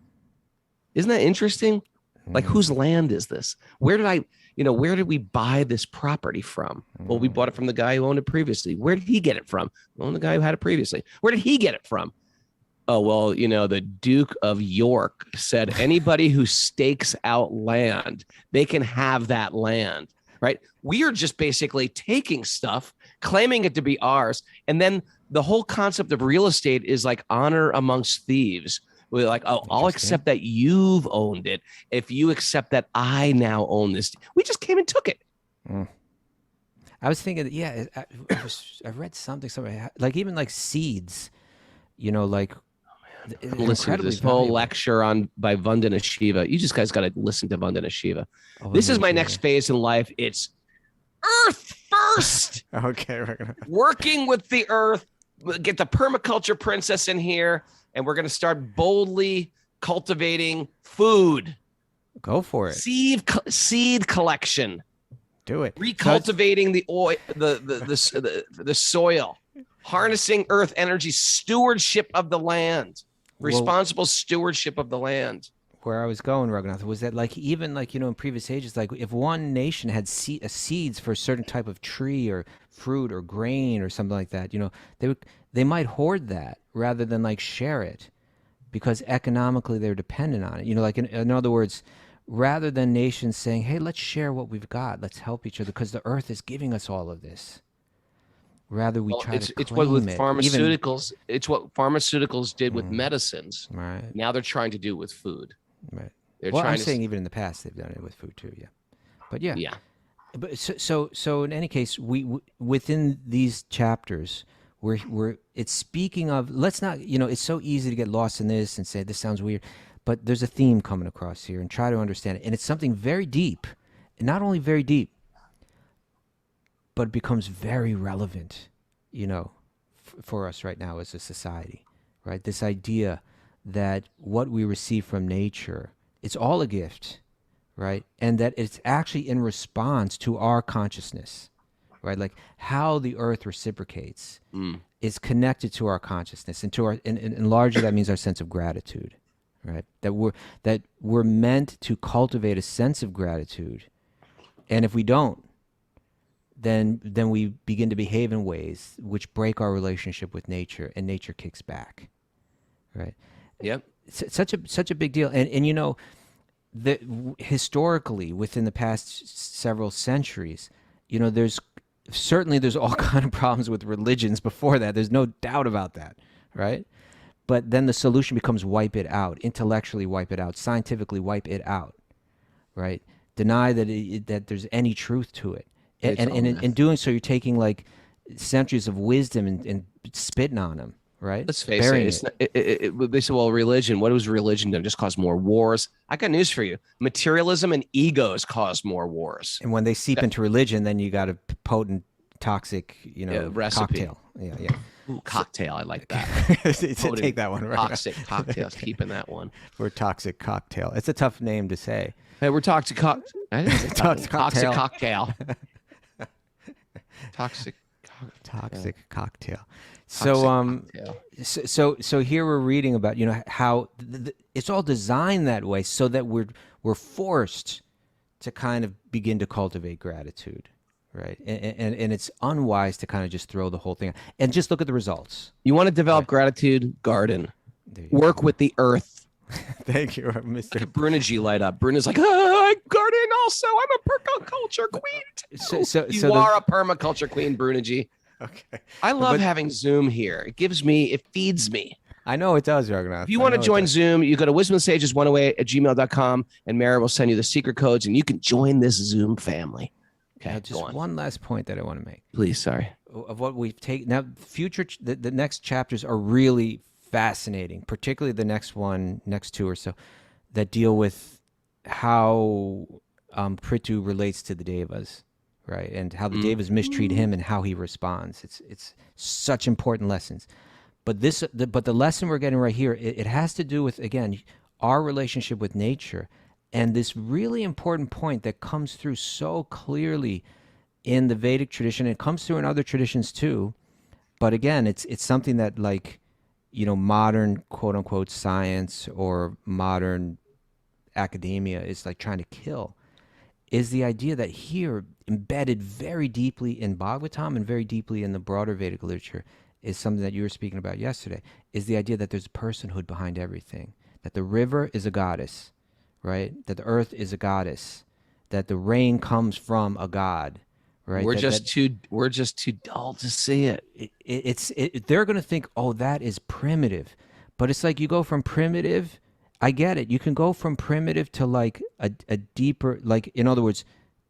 Isn't that interesting? Like whose land is this? Where did we buy this property from? Well, we bought it from the guy who owned it previously. Where did he get it from? Well, the guy who had it previously. Where did he get it from? Oh, well, the Duke of York said anybody who stakes out land, they can have that land, right? We are just basically taking stuff, claiming it to be ours. And then the whole concept of real estate is like honor amongst thieves. We're like, oh, I'll accept that you've owned it if you accept that I now own this. We just came and took it. I was thinking, I read something like even like seeds, like. Listen to this whole lecture by Vandana Shiva. You just guys got to listen to Vandana Shiva. This is my next phase in life. It's earth first. Okay. Working with the earth. Get the permaculture princess in here. And we're going to start boldly cultivating food. Go for it. Seed collection. Do it. Recultivating the oil, the soil, harnessing earth energy, stewardship of the land, responsible stewardship of the land. Where I was going, Raghunath, was that even in previous ages, like if one nation had seeds for a certain type of tree or fruit or grain or something like that, they might hoard that rather than share it, because economically they're dependent on it. In other words, rather than nations saying, "Hey, let's share what we've got, let's help each other, because the earth is giving us all of this." Rather, we try to claim it's what with it. pharmaceuticals. It's what pharmaceuticals did with medicines. Right. Now they're trying to do with food. Right. They're I'm trying saying even in the past they've done it with food too. Yeah. But yeah. Yeah. But so in any case, we within these chapters, it's speaking of, let's not, it's so easy to get lost in this and say this sounds weird, but there's a theme coming across here, and try to understand it. And it's something very deep, and not only very deep, but it becomes very relevant, for us right now as a society, right? This idea that what we receive from nature, it's all a gift, right? And that it's actually in response to our consciousness, right? Like how the earth reciprocates is connected to our consciousness, and to our, and largely that means our sense of gratitude, right? That we're meant to cultivate a sense of gratitude, and if we don't, then we begin to behave in ways which break our relationship with nature, and nature kicks back, right? Yep. Such a big deal, and you know, historically within the past several centuries, you know, there's all kind of problems with religions before that. There's no doubt about that, right? But then the solution becomes wipe it out, intellectually wipe it out, scientifically wipe it out, right? Deny that there's any truth to it. And in doing so, you're taking like centuries of wisdom and spitting on them, right? Let's face it. They say, well, religion, what was religion done? Just cause more wars. I got news for you. Materialism and egos cause more wars. And when they seep into religion, then you got a potent, toxic, you know, recipe. cocktail. Yeah. Ooh, cocktail. I like that. Take that one, right? Toxic cocktails. Keeping that one. We're toxic cocktail. It's a tough name to say. Hey, we're toxic cocktail. Toxic cocktail. Toxic cocktail. So here we're reading about, you know, how it's all designed that way so that we're forced to kind of begin to cultivate gratitude, right? And it's unwise to kind of just throw the whole thing out. And just look at the results. You want to develop gratitude? Garden. Work with the earth. Thank you, Mr. Brunagy light up. Bruna's like, I'm gardening also. I'm a permaculture queen. So you are a permaculture queen, Brunagy. Okay. I love having Zoom here. It feeds me. I know it does, Raghunath. If you want to join Zoom, you go to wisdomsages108@gmail.com, and Mara will send you the secret codes, and you can join this Zoom family. Okay, just one last point that I want to make. Please, sorry. Of what we've taken now, the next chapters are really fascinating, particularly the next two or so, that deal with how Prithu relates to the Devas, right? And how the Devas mistreat him and how he responds. It's such important lessons. But the lesson we're getting right here, it has to do with, again, our relationship with nature, and this really important point that comes through so clearly in the Vedic tradition. It comes through in other traditions too. But again, it's something that, like, you know, modern quote unquote science or modern academia is like trying to kill, is the idea that here, embedded very deeply in Bhagavatam and very deeply in the broader Vedic literature, is something that you were speaking about yesterday, is the idea that there's a personhood behind everything, that the river is a goddess, right? That the earth is a goddess, that the rain comes from a god, right? We're just too dull to see it. They're going to think, oh, that is primitive. But it's like you go from primitive, I get it. You can go from primitive to like a deeper, like, in other words,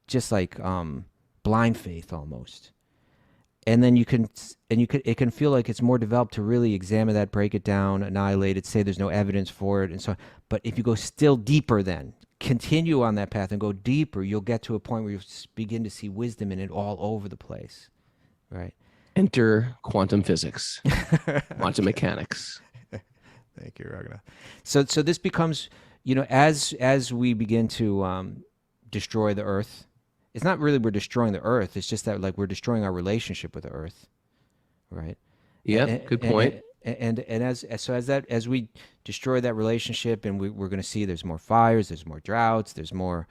just like blind faith almost. And then it can feel like it's more developed to really examine that, break it down, annihilate it, say there's no evidence for it, and so on. But if you go still deeper, then continue on that path and go deeper, you'll get to a point where you begin to see wisdom in it all over the place, right? Enter quantum physics, quantum mechanics. Thank you, Raghunath. So this becomes, you know, as we begin to destroy the earth. It's not really we're destroying the earth. It's just that, like, we're destroying our relationship with the earth, right? Yeah, good point. And as we destroy that relationship, and we're going to see there's more fires, there's more droughts, there's more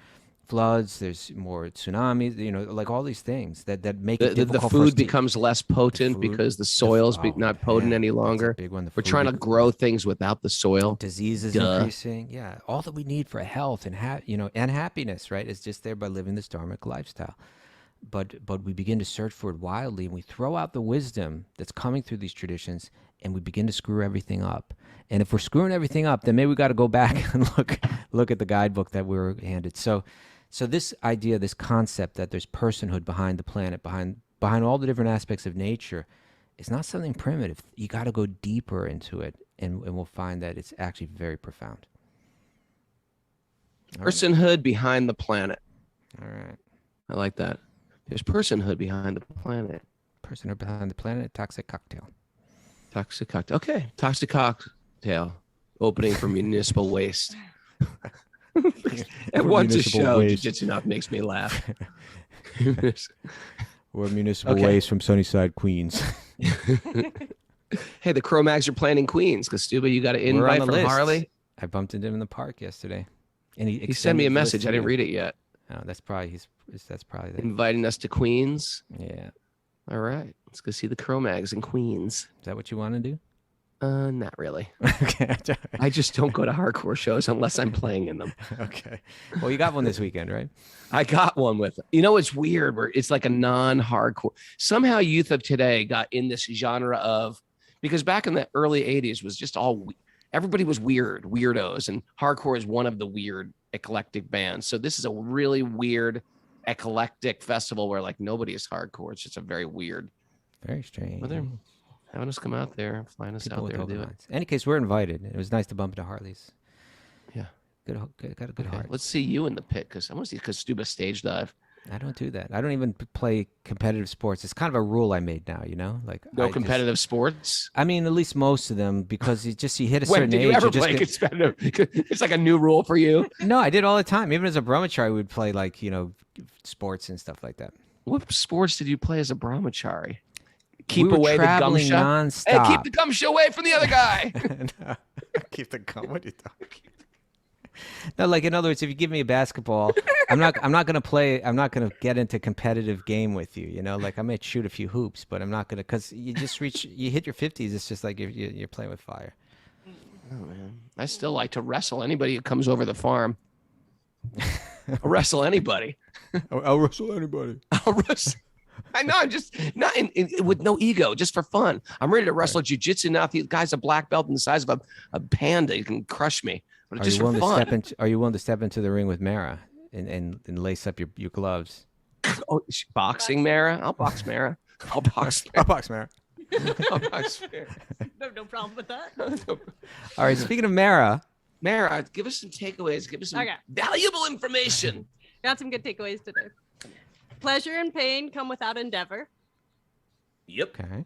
floods, there's more tsunamis, you know, like all these things that make it difficult. The food becomes less potent because the soil's not potent any longer. Big one. We're trying to grow things without the soil. Diseases increasing. Yeah, all that we need for health and and happiness, right, is just there by living this dharmic lifestyle. But we begin to search for it wildly, and we throw out the wisdom that's coming through these traditions, and we begin to screw everything up. And if we're screwing everything up, then maybe we got to go back and look at the guidebook that we were handed. So this idea, this concept that there's personhood behind the planet, behind all the different aspects of nature, it's not something primitive. You got to go deeper into it, and we'll find that it's actually very profound. Personhood behind the planet. All right. I like that. There's personhood behind the planet. Personhood behind the planet, toxic cocktail. Toxic cocktail. Okay. Toxic cocktail. Opening for municipal waste. And once a municipal show, waste. Jiu-Jitsu enough makes me laugh. Or municipal Okay. waste from Sunnyside, Queens. Hey, the Cro-Mags are playing in Queens. Kaustubha, you got an We're on invite the from list. Harley? I bumped into him in the park yesterday, and He sent me a message. I didn't read it yet. Oh, that's probably that's probably the, Inviting us to Queens. yeah. All right. Let's go see the Cro-Mags in Queens. Is that what you want to do? Not really. Okay. I just don't go to hardcore shows unless I'm playing in them. Okay. Well, you got one this weekend, right? I got one with, it's weird where it's like a non-hardcore. Somehow youth of today got in this genre of, because back in the early 80s was just everybody was weirdos, and hardcore is one of the weird eclectic bands. So this is a really weird eclectic festival where like nobody is hardcore. It's just a very weird. Very strange. Well, they're having us come out there, flying us People out with there to open do it. minds. In any case, we're invited. It was nice to bump into Harley's. Yeah. Got a good Okay, heart. let's see you in the pit because I want to see Kaustubha stage dive. I don't do that. I don't even play competitive sports. It's kind of a rule I made now, like No competitive sports. I mean, at least most of them, because you hit a When certain did age. you ever just play get- competitive? It's like a new rule for you. No, I did all the time. Even as a brahmachari, we'd play like sports and stuff like that. What sports did you play as a brahmachari? Keep we were away the traveling gumsha. nonstop. Hey, keep the gumsha away from the other guy. No, keep the gum. What are you talking? No, like in other words, if you give me a basketball, I'm not gonna play. I'm not gonna get into competitive game with you. Like I might shoot a few hoops, but I'm not gonna, because you hit your 50s. It's just like you're playing with fire. Oh man, I still like to wrestle anybody who comes over the farm. I'll wrestle anybody. I'll wrestle anybody. I'll wrestle. I know. I'm just not with no ego, just for fun. I'm ready to wrestle jiu-jitsu now. If the guy's a black belt in the size of a panda, you can crush me. But it's just for fun. Are you willing to step into the ring with Mara and lace up your gloves? Oh, boxing, Mara. I'll box Mara. I'll box. I'll box Mara. I'll box Mara. No problem with that. All right. Speaking of Mara, Mara, give us some takeaways. Give us some Okay. valuable information. Got some good takeaways today. Pleasure and pain come without endeavor. Yep. okay,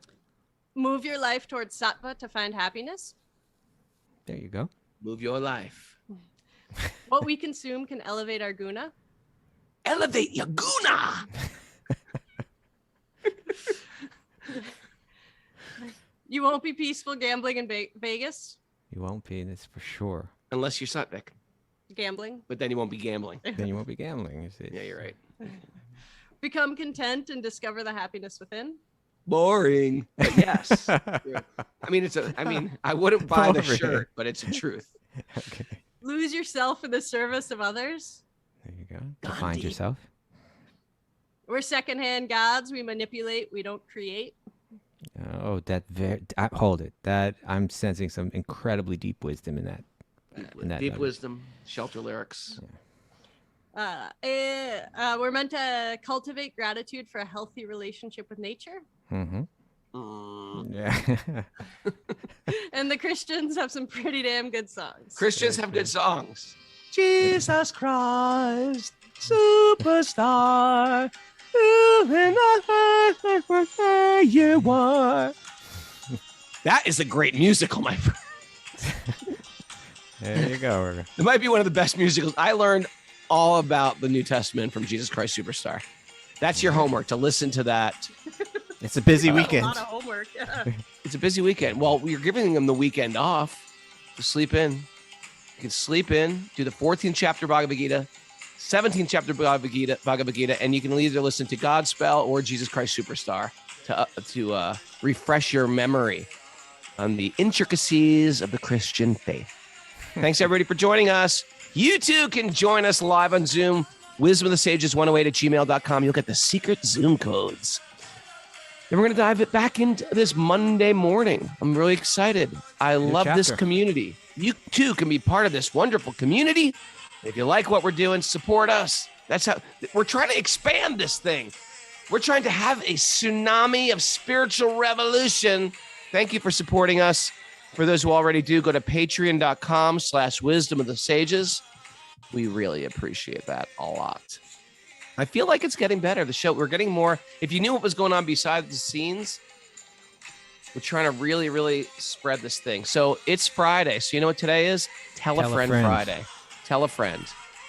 Move your life towards sattva to find happiness. there you go. Move your life. What we consume can elevate our guna. Elevate your guna. You won't be peaceful gambling in Vegas. You won't be, that's for sure. Unless you're Sutnik. Gambling. But then you won't be gambling. Then you won't be gambling. You see. Yeah, you're right. Become content and discover the happiness within. Boring. But yes. I mean, I wouldn't buy the Boring. shirt, but it's the truth. Okay. Lose yourself in the service of others. There you go. To find Gandhi. yourself. We're secondhand gods. We manipulate. We don't create. Oh, hold it. That I'm sensing some incredibly deep wisdom in that. That Deep nugget. wisdom, shelter lyrics. We're meant to cultivate gratitude for a healthy relationship with nature. Mm-hmm. Mm. Yeah. And the Christians have some pretty damn good songs. Christians have good songs. Jesus Christ, superstar, who in the earth where you are. That is a great musical, my friend. There you go. It might be one of the best musicals. I learned all about the New Testament from Jesus Christ Superstar. That's your homework, to listen to that. It's a busy A weekend. lot of homework. Yeah. It's a busy weekend. Well, we're giving them the weekend off to sleep in. You can sleep in, do the 14th chapter Bhagavad Gita, 17th chapter Bhagavad Gita, and you can either listen to Godspell or Jesus Christ Superstar to refresh your memory on the intricacies of the Christian faith. Thanks, everybody, for joining us. You too can join us live on Zoom. wisdomofthesages108@gmail.com. You'll get the secret Zoom codes. Then we're going to dive it back into this Monday morning. I'm really excited. I love this chapter. community. You too can be part of this wonderful community. If you like what we're doing, support us. That's how we're trying to expand this thing. We're trying to have a tsunami of spiritual revolution. Thank you for supporting us. For those who already do, go to patreon.com/wisdomofthesages. We really appreciate that a lot. I feel like it's getting better. The show, we're getting more. If you knew what was going on behind the scenes, We're trying to really, really spread this thing. So it's Friday. So you know what today is? Tell a friend Friday. Tell a friend.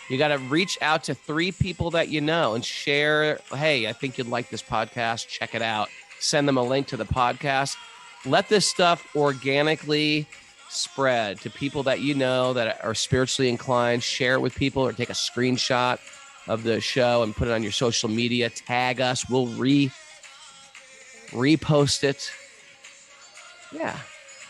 You got to reach out to 3 people that you know and share, hey, I think you'd like this podcast. Check it out. Send them a link to the podcast. Let this stuff organically spread to people that you know that are spiritually inclined. Share it with people or take a screenshot of the show and put it on your social media. Tag us. We'll repost it. Yeah.